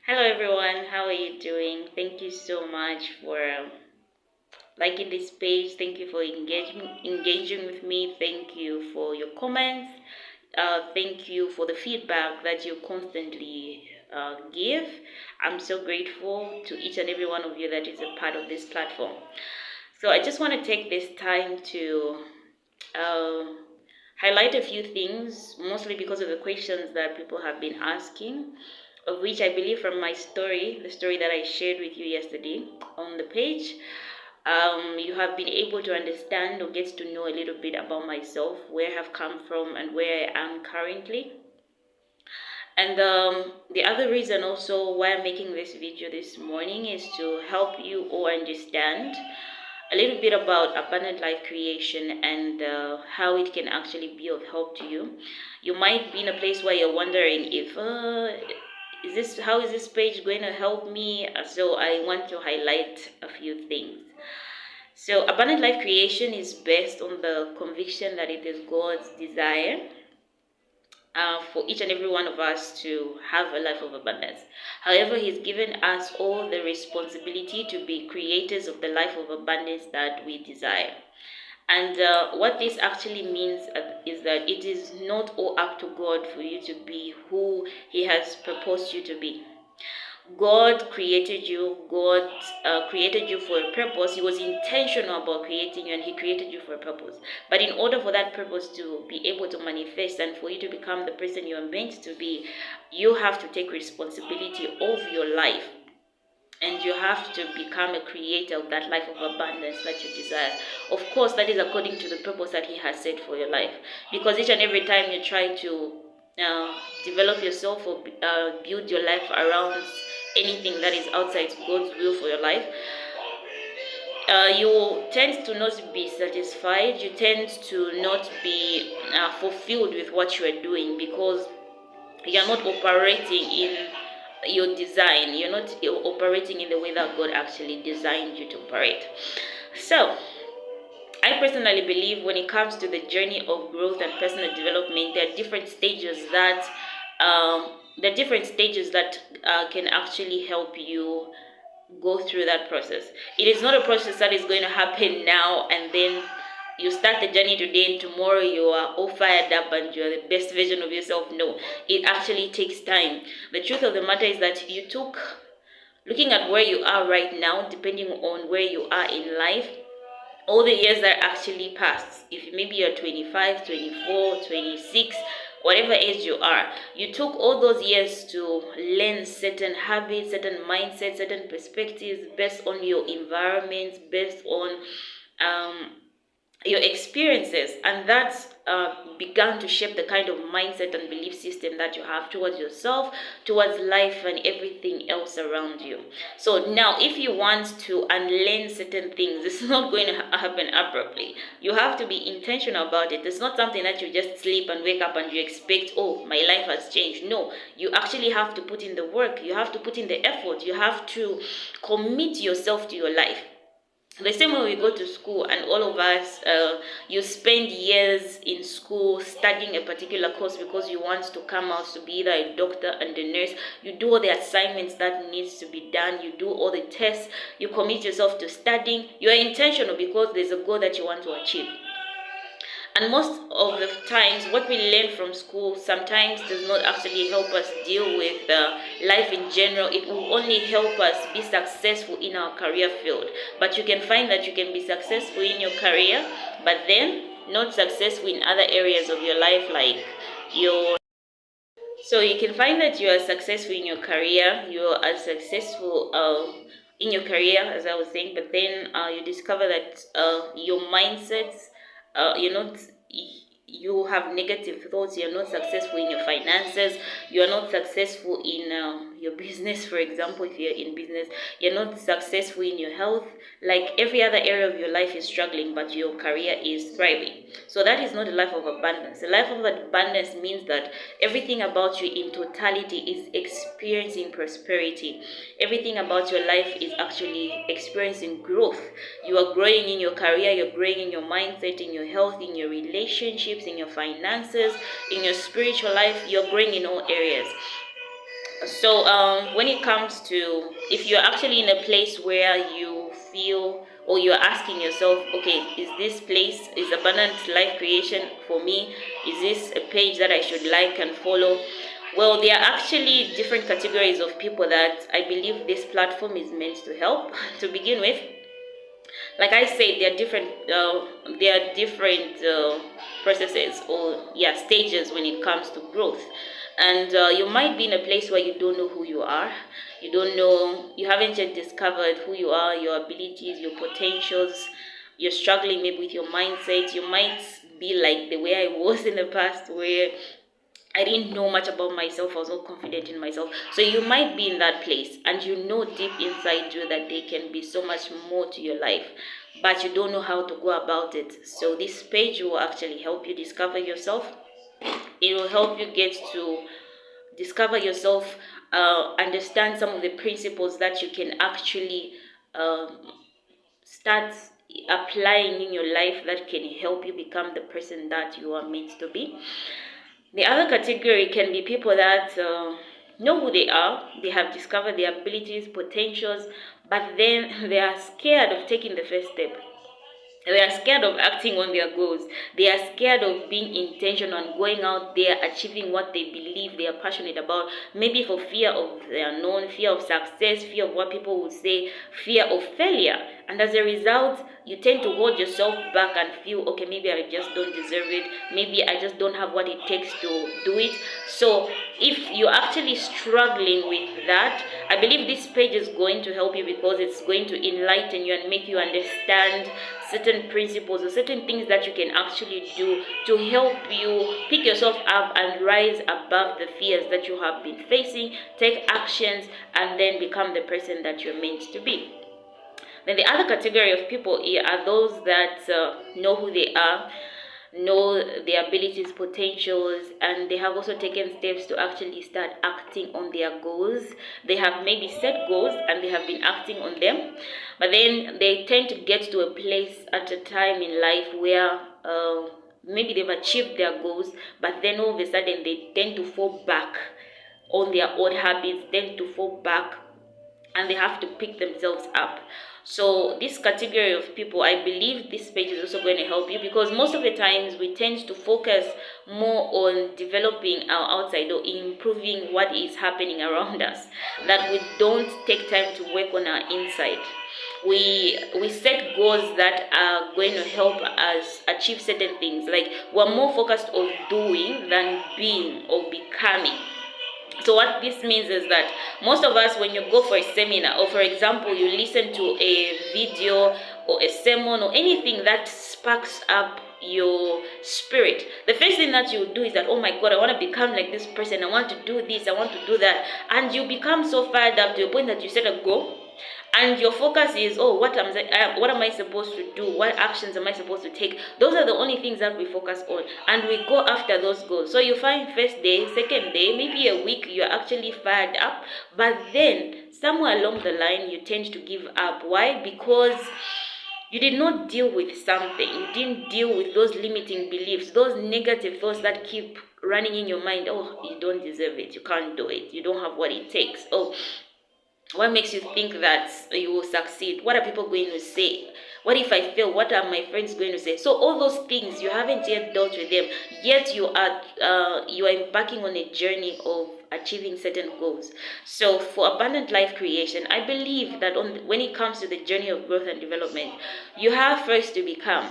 Hello everyone, how are you doing? Thank you so much for liking this page. Thank you for engaging with me. Thank you for your comments. Thank you for the feedback that you constantly give. I'm so grateful to each and every one of you that is a part of this platform. So I just want to take this time to uh, highlight a few things, mostly because of the questions that people have been asking, of which I believe from my story, the story that I shared with you yesterday on the page, you have been able to understand or get to know a little bit about myself, where I've come from, and where I am currently. And the other reason also why I'm making this video this morning is to help you all understand a little bit about abundant life creation and how it can actually be of help to you. You might be in a place where you're wondering if how is this page going to help me? So I want to highlight a few things. So abundant life creation is based on the conviction that it is God's desire for each and every one of us to have a life of abundance. However, He's given us all the responsibility to be creators of the life of abundance that we desire. And what this actually means is that it is not all up to God for you to be who He has proposed you to be. God created you. God created you for a purpose. He was intentional about creating you, and He created you for a purpose. But in order for that purpose to be able to manifest and for you to become the person you are meant to be, you have to take responsibility of your life. And you have to become a creator of that life of abundance that you desire. Of course, that is according to the purpose that He has set for your life. Because each and every time you try to develop yourself or build your life around anything that is outside God's will for your life, you tend to not be satisfied. You tend to not be fulfilled with what you are doing because you're not operating in your design. You're operating in the way that God actually designed you to operate. So I personally believe when it comes to the journey of growth and personal development, there are different stages that can actually help you go through that process. It is not a process that is going to happen now and then you start the journey today and tomorrow you are all fired up and you're the best version of yourself. No, it actually takes time. The truth of the matter is that looking at where you are right now, depending on where you are in life, all the years that actually passed, if maybe you're 25, 24, 26, whatever age you are, you took all those years to learn certain habits, certain mindsets, certain perspectives based on your environment, based on your experiences, and that's began to shape the kind of mindset and belief system that you have towards yourself, towards life, and everything else around you. So now, if you want to unlearn certain things, it's not going to happen abruptly. You have to be intentional about it. It's not something that you just sleep and wake up and you expect, oh, my life has changed. No, you actually have to put in the work. You have to put in the effort. You have to commit yourself to your life. The same way we go to school and all of us, you spend years in school studying a particular course because you want to come out to be either a doctor and a nurse. You do all the assignments that needs to be done. You do all the tests. You commit yourself to studying. You are intentional because there's a goal that you want to achieve. And most of the times, what we learn from school sometimes does not actually help us deal with life in general. It will only help us be successful in our career field. But you can find that you can be successful in your career, but then not successful in other areas of your life, like your. So you can find that you are successful in your career, you are successful in your career, as I was saying, but then you discover that your mindsets, you're not, you have negative thoughts, you're not successful in your finances, you're not successful in your business. For example, if you're in business, you're not successful in your health. Like every other area of your life is struggling, but your career is thriving. So that is not a life of abundance. A life of abundance means that everything about you in totality is experiencing prosperity. Everything about your life is actually experiencing growth. You are growing in your career, you're growing in your mindset, in your health, in your relationships, in your finances, in your spiritual life. You're growing in all areas. So when it comes to, if you're actually in a place where you feel, or you're asking yourself, okay, is this place, is Abundant Life Creation for me? Is this a page that I should like and follow? Well, there are actually different categories of people that I believe this platform is meant to help. To begin with, like I said, there are different processes, or yeah, stages when it comes to growth. And you might be in a place where you don't know who you are. You don't know, you haven't yet discovered who you are, your abilities, your potentials. You're struggling maybe with your mindset. You might be like the way I was in the past, where I didn't know much about myself. I was not confident in myself. So you might be in that place, and you know deep inside you that there can be so much more to your life, but you don't know how to go about it. So this page will actually help you discover yourself. It will help you get to discover yourself, understand some of the principles that you can actually start applying in your life, that can help you become the person that you are meant to be. The other category can be people that know who they are, they have discovered their abilities, potentials, but then they are scared of taking the first step. They are scared of acting on their goals. They are scared of being intentional and going out there, achieving what they believe they are passionate about. Maybe for fear of the unknown, fear of success, fear of what people will say, fear of failure. And as a result, you tend to hold yourself back and feel, okay, maybe I just don't deserve it. Maybe I just don't have what it takes to do it. So if you're actually struggling with that, I believe this page is going to help you, because it's going to enlighten you and make you understand certain principles or certain things that you can actually do to help you pick yourself up and rise above the fears that you have been facing, take actions, and then become the person that you're meant to be. Then the other category of people are those that know who they are, know their abilities, potentials, and they have also taken steps to actually start acting on their goals. They have maybe set goals and they have been acting on them, but then they tend to get to a place at a time in life where maybe they've achieved their goals, but then all of a sudden they tend to fall back on their old habits, tend to fall back, and they have to pick themselves up. So this category of people, I believe this page is also going to help you, because most of the times we tend to focus more on developing our outside or improving what is happening around us, that we don't take time to work on our inside. We set goals that are going to help us achieve certain things. Like, we're more focused on doing than being or becoming. So what this means is that most of us, when you go for a seminar, or for example, you listen to a video or a sermon or anything that sparks up your spirit, the first thing that you do is that, oh my God, I want to become like this person, I want to do this, I want to do that. And you become so fired up to the point that you set a goal, and your focus is, oh, what am I supposed to do? What actions am I supposed to take? Those are the only things that we focus on, and we go after those goals. So you find first day, second day, maybe a week, you're actually fired up, but then somewhere along the line you tend to give up. Why? Because you did not deal with something. You didn't deal with those limiting beliefs, those negative thoughts that keep running in your mind. Oh, you don't deserve it, you can't do it, you don't have what it takes. Oh, what makes you think that you will succeed? What are people going to say? What if I fail? What are my friends going to say? So all those things, you haven't yet dealt with them, yet you are embarking on a journey of achieving certain goals. So for Abundant Life Creation, I believe that when it comes to the journey of growth and development, you have first to become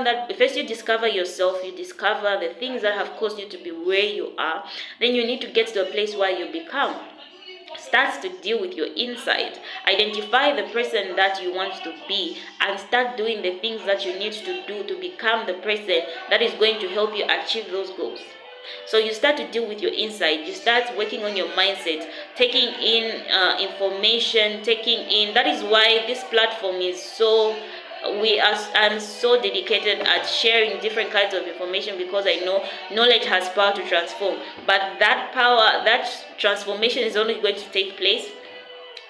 that. First, you discover yourself, you discover the things that have caused you to be where you are. Then you need to get to a place where you become. Starts to deal with your inside. Identify the person that you want to be, and start doing the things that you need to do to become the person that is going to help you achieve those goals. So you start to deal with your inside. You start working on your mindset, taking in information, that is why this platform is so, I'm so dedicated at sharing different kinds of information, because I know knowledge has power to transform. But that power, that transformation is only going to take place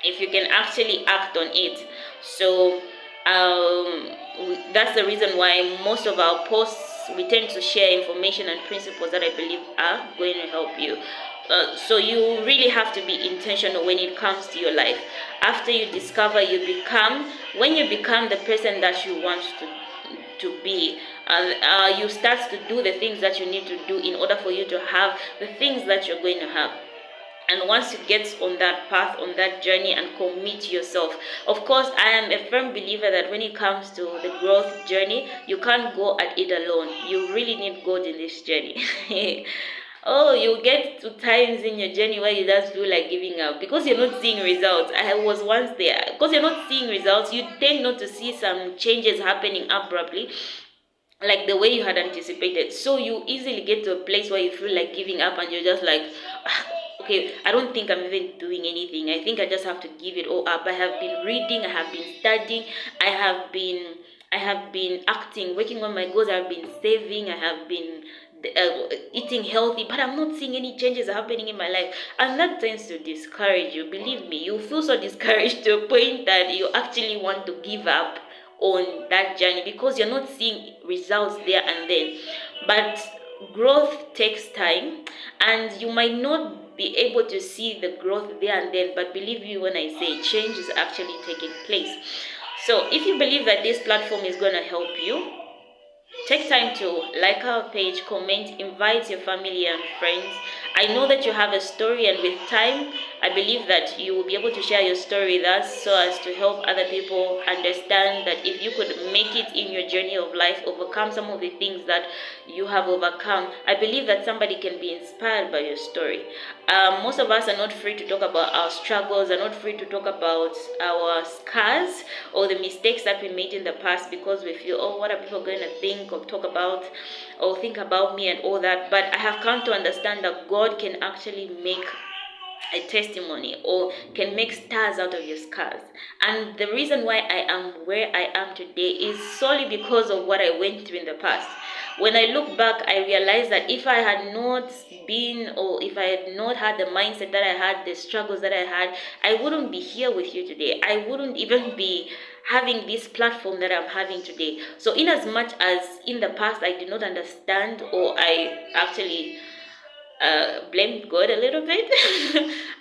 if you can actually act on it. So that's the reason why most of our posts, we tend to share information and principles that I believe are going to help you. So you really have to be intentional when it comes to your life. After you discover, when you become the person that you want to be, you start to do the things that you need to do in order for you to have the things that you're going to have. And once you get on that path, on that journey, and commit yourself, of course, I am a firm believer that when it comes to the growth journey, you can't go at it alone. You really need God in this journey. Oh, you get to times in your journey where you just feel like giving up because you're not seeing results. I was once there. Because you're not seeing results, you tend not to see some changes happening abruptly, like the way you had anticipated. So you easily get to a place where you feel like giving up, and you're just like, "Ah, okay, I don't think I'm even doing anything. I think I just have to give it all up. I have been reading, I have been studying, I have been acting, working on my goals, I've been saving, I have been eating healthy, but I'm not seeing any changes happening in my life." And that tends to discourage you. Believe me, you feel so discouraged to a point that you actually want to give up on that journey because you're not seeing results there and then. But growth takes time, and you might not be able to see the growth there and then, but believe me when I say change is actually taking place. So if you believe that this platform is going to help you, take time to like our page, comment, invite your family and friends. I know that you have a story, and with time, I believe that you will be able to share your story with us so as to help other people understand that if you could make it in your journey of life, overcome some of the things that you have overcome, I believe that somebody can be inspired by your story. Most of us are not free to talk about our struggles, are not free to talk about our scars or the mistakes that we made in the past because we feel, oh, what are people going to think or talk about or think about me and all that. But I have come to understand that God can actually make a testimony or can make stars out of your scars. And the reason why I am where I am today is solely because of what I went through in the past. When I look back, I realized that if I had not been, or if I had not had the mindset that I had, the struggles that I had, I wouldn't be here with you today. I wouldn't even be having this platform that I'm having today. So in as much as in the past I did not understand, or I actually blamed God a little bit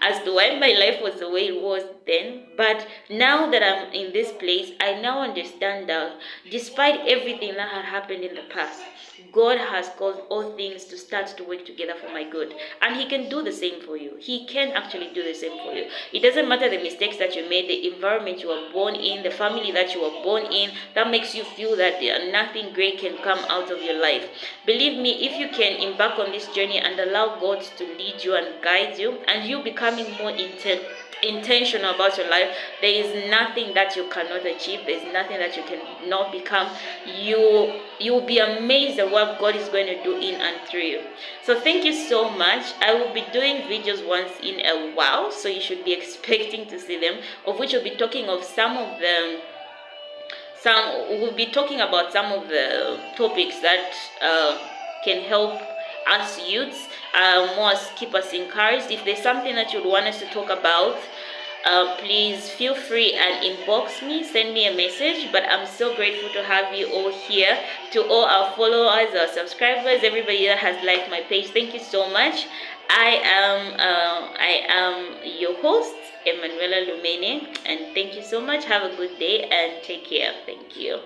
as to why my life was the way it was then. But now that I'm in this place, I now understand that despite everything that had happened in the past, God has caused all things to start to work together for my good. And He can do the same for you. He can actually do the same for you. It doesn't matter the mistakes that you made, the environment you were born in, the family that you were born in, that makes you feel that nothing great can come out of your life. Believe me, if you can embark on this journey and allow God to lead you and guide you, and you becoming more intentional about your life, there is nothing that you cannot achieve. There is nothing that you cannot become. You'll be amazed at what God is going to do in and through you. So thank you so much. I will be doing videos once in a while, so you should be expecting to see them, of which we'll be talking of some of them. We'll be talking about some of the topics that can help us youths, more keep us encouraged. If there's something that you'd want us to talk about, please feel free and inbox me, send me a message. But I'm so grateful to have you all here. To all our followers, our subscribers, everybody that has liked my page, thank you so much. I am your host, Emanuela Lumene, and thank you so much. Have a good day and take care. Thank you.